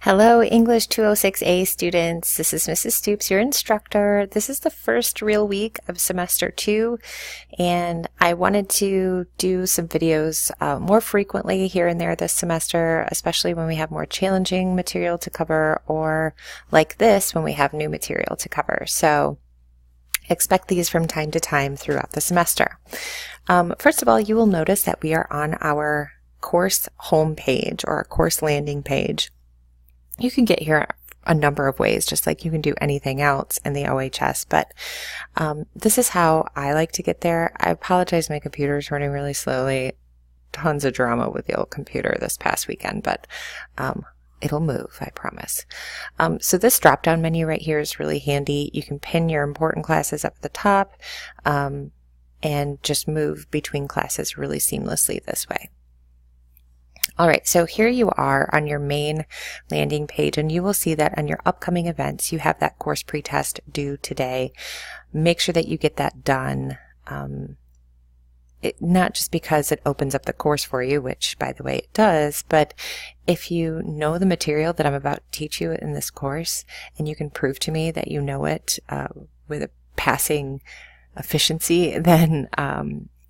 Hello, English 206A students. This is Mrs. Stoops, your instructor. This is the first real week of semester 2, and I wanted to do some videos more frequently here and there this semester, especially when we have more challenging material to cover, or like this, when we have new material to cover. So expect these from time to time throughout the semester. First of all, you will notice that we are on our course homepage, or our course landing page. You can get here a number of ways, just like you can do anything else in the OHS, but this is how I like to get there. I apologize, my computer is running really slowly. Tons of drama with the old computer this past weekend, but it'll move, I promise. So this drop-down menu right here is really handy. You can pin your important classes up at the top and just move between classes really seamlessly this way. All right, so here you are on your main landing page, and you will see that on your upcoming events, you have that course pretest due today. Make sure that you get that done, not just because it opens up the course for you, which, by the way, it does, but if you know the material that I'm about to teach you in this course, and you can prove to me that you know it with a passing efficiency, then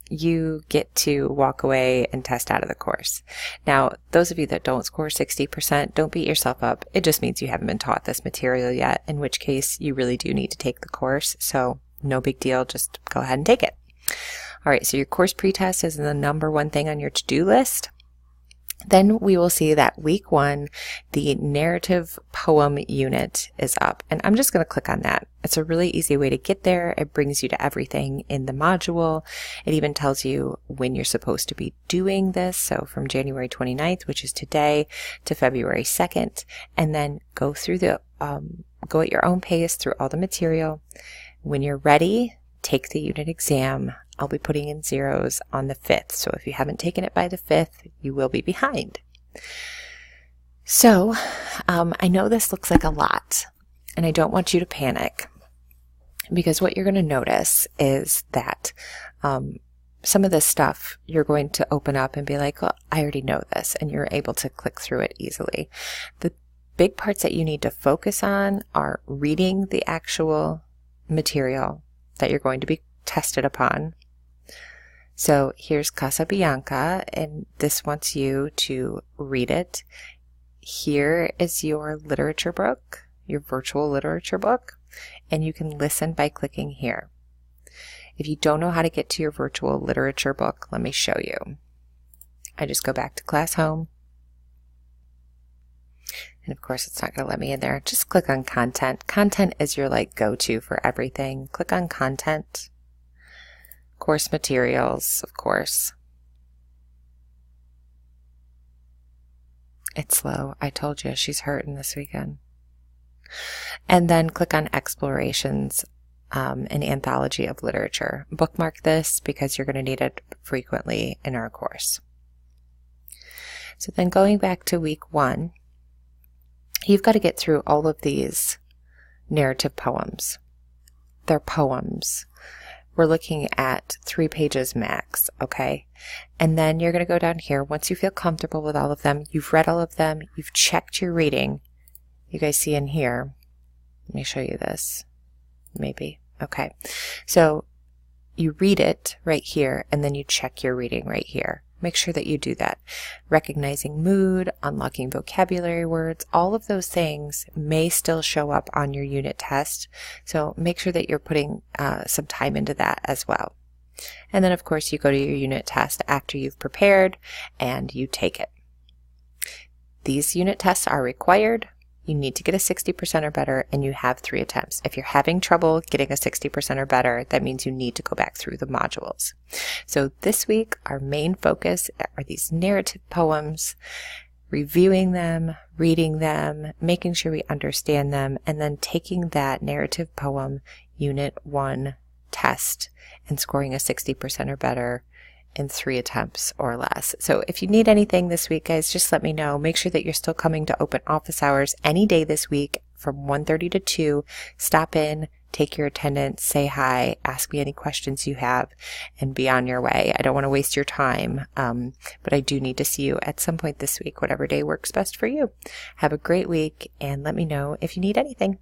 you get to walk away and test out of the course. Now, those of you that don't score 60%, don't beat yourself up. It just means you haven't been taught this material yet, in which case you really do need to take the course. So no big deal, just go ahead and take it. All right, so your course pretest is the number one thing on your to-do list. Then we will see that week 1, the narrative poem unit is up, and I'm just going to click on that. It's a really easy way to get there. It brings you to everything in the module. It even tells you when you're supposed to be doing this. So from January 29th, which is today, to February 2nd, and then go through go at your own pace through all the material. When you're ready, take the unit exam. I'll be putting in zeros on the 5th. So if you haven't taken it by the 5th, you will be behind. So I know this looks like a lot, and I don't want you to panic, because what you're going to notice is that some of this stuff you're going to open up and be like, well, I already know this, and you're able to click through it easily. The big parts that you need to focus on are reading the actual material that you're going to be tested upon. So here's Casabianca, and this wants you to read it. Here is your literature book, your virtual literature book, and you can listen by clicking here. If you don't know how to get to your virtual literature book, let me show you. I just go back to class home. And of course, it's not going to let me in there. Just click on content. Content is your go-to for everything. Click on content. Course materials, of course. It's slow. I told you, she's hurting this weekend. And then click on explorations, an anthology of literature. Bookmark this because you're going to need it frequently in our course. So then going back to week 1, you've got to get through all of these narrative poems. They're poems. We're looking at 3 pages max, okay? And then you're going to go down here. Once you feel comfortable with all of them, you've read all of them, you've checked your reading. You guys see in here, let me show you this, maybe. Okay, so you read it right here, and then you check your reading right here. Make sure that you do that. Recognizing mood, unlocking vocabulary words, all of those things may still show up on your unit test. So make sure that you're putting some time into that as well. And then, of course, you go to your unit test after you've prepared and you take it. These unit tests are required. You need to get a 60% or better, and you have 3 attempts. If you're having trouble getting a 60% or better, that means you need to go back through the modules. So this week, our main focus are these narrative poems, reviewing them, reading them, making sure we understand them, and then taking that narrative poem Unit 1 test and scoring a 60% or better in 3 attempts or less. So if you need anything this week, guys, just let me know. Make sure that you're still coming to open office hours any day this week from 1:30 to 2. Stop in, take your attendance, say hi, ask me any questions you have, and be on your way. I don't want to waste your time, but I do need to see you at some point this week, whatever day works best for you. Have a great week, and let me know if you need anything.